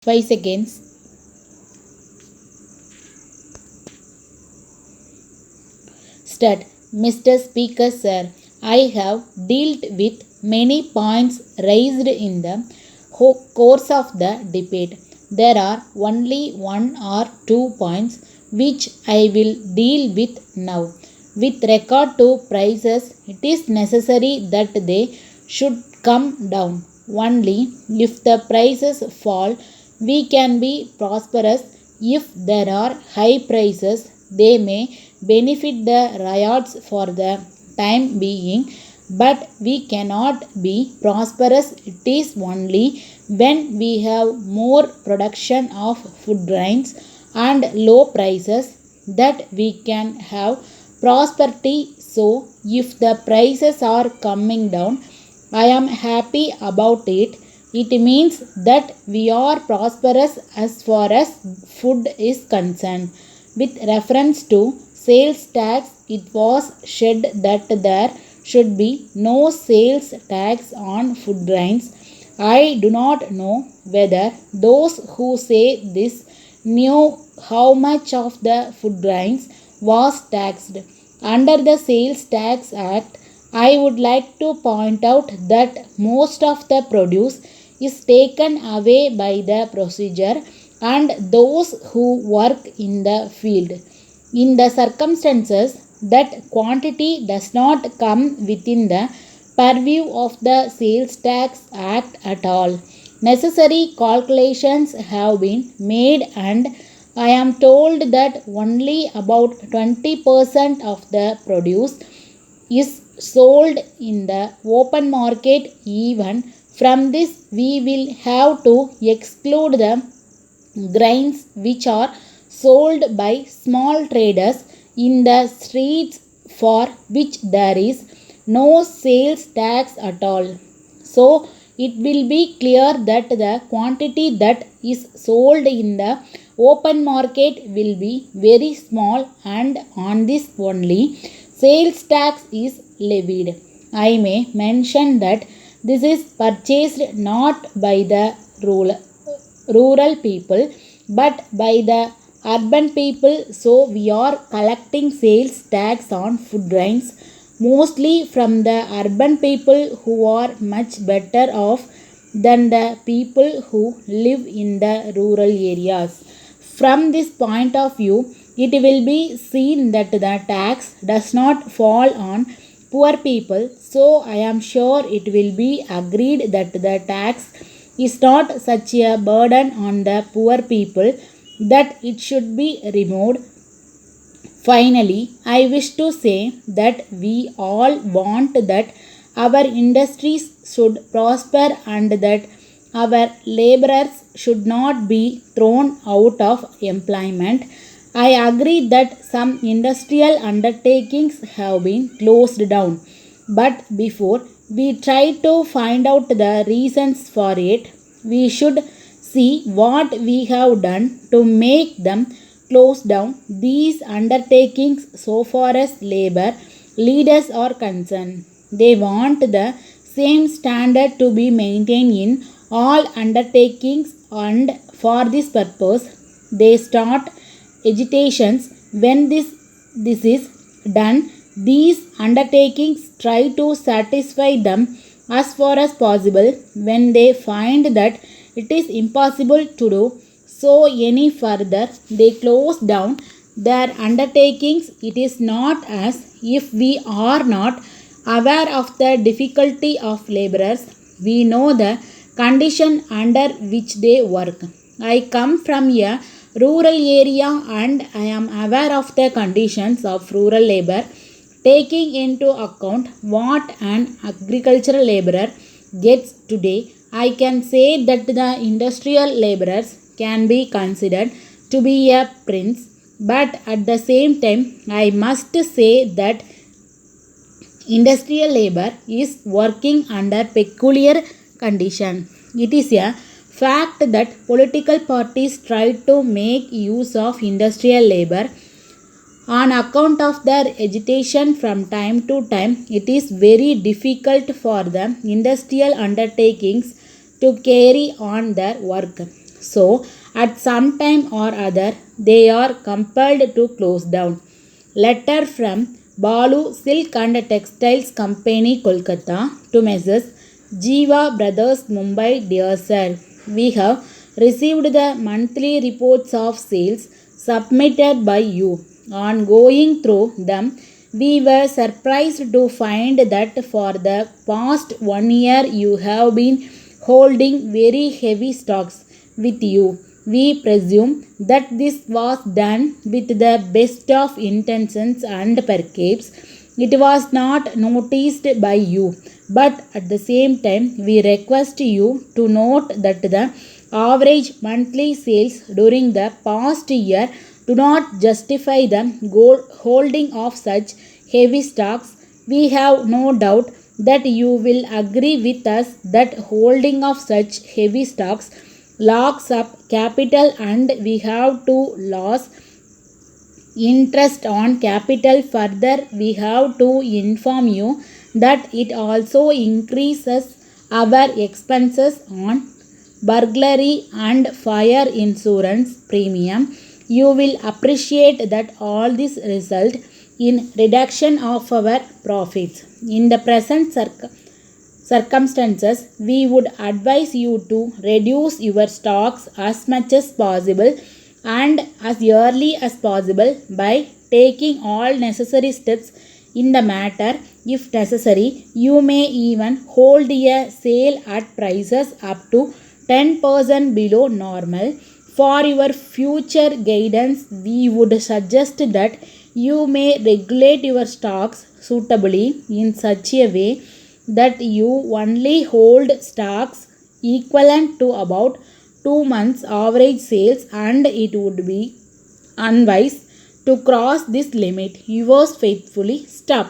5 seconds. Start. Mr. Speaker, sir, I have dealt with many points raised in the course of the debate. There are only one or two points which I will deal with now. With regard to prices, it is necessary that they should come down. Only if the prices fall, we can be prosperous. If there are high prices, they may benefit the riots for the time being, but we cannot be prosperous. It is only when we have more production of food grains and low prices that we can have prosperity. So if the prices are coming down, I am happy about it. It means that we are prosperous as far as food is concerned. With reference to sales tax, it was said that there should be no sales tax on food grains. I do not know whether those who say this knew how much of the food grains was taxed. Under the Sales Tax Act, I would like to point out that most of the produce is taken away by the procedure and those who work in the field. In the circumstances, that quantity does not come within the purview of the Sales Tax Act at all. Necessary calculations have been made, and I am told that only about 20% of the produce is sold in the open market. Even from this, we will have to exclude the grains which are sold by small traders in the streets, for which there is no sales tax at all. So it will be clear that the quantity that is sold in the open market will be very small, and on this only sales tax is levied. I may mention that this is purchased not by the rural people but by the urban people. So we are collecting sales tax on food grains mostly from the urban people who are much better off than the people who live in the rural areas. From this point of view, it will be seen that the tax does not fall on poor people. So I am sure it will be agreed that the tax is not such a burden on the poor people that it should be removed. Finally, I wish to say that we all want that our industries should prosper and that our laborers should not be thrown out of employment. I agree that some industrial undertakings have been closed down, but before we try to find out the reasons for it, we should see what we have done to make them close down these undertakings. So far as labor leaders are concerned, they want the same standard to be maintained in all undertakings, and for this purpose they start agitations. When this is done, these undertakings try to satisfy them as far as possible. When they find that it is impossible to do so any further, they close down their undertakings. It is not as if we are not aware of the difficulty of laborers. We know the condition under which they work. I come from a rural area and I am aware of the conditions of rural labor. Taking into account what an agricultural laborer gets today, I can say that the industrial laborers can be considered to be a prince. But at the same time, I must say that industrial labor is working under peculiar conditions. It is a fact that political parties try to make use of industrial labor on account of their agitation from time to time. It is very difficult for the industrial undertakings to carry on their work. So, at some time or other, they are compelled to close down. Letter from Balu Silk and Textiles Company, Kolkata, to Messrs. Jiva Brothers, Mumbai. Dear Sir, we have received the monthly reports of sales submitted by you. On going through them, we were surprised to find that for the past 1 year you have been holding very heavy stocks with you. We presume that this was done with the best of intentions and perhaps it was not noticed by you. But at the same time, we request you to note that the average monthly sales during the past year do not justify the holding of such heavy stocks. We have no doubt that you will agree with us that holding of such heavy stocks locks up capital and we have to lose interest on capital. Further, we have to inform you that it also increases our expenses on burglary and fire insurance premium. You will appreciate that all this result in reduction of our profits. In the present circumstances, we would advise you to reduce your stocks as much as possible and as early as possible by taking all necessary steps in the matter. If necessary, you may even hold a sale at prices up to 10% below normal. For your future guidance, we would suggest that you may regulate your stocks suitably in such a way that you only hold stocks equivalent to about 2 months average sales, and it would be unwise to cross this limit. Yours faithfully, Stop.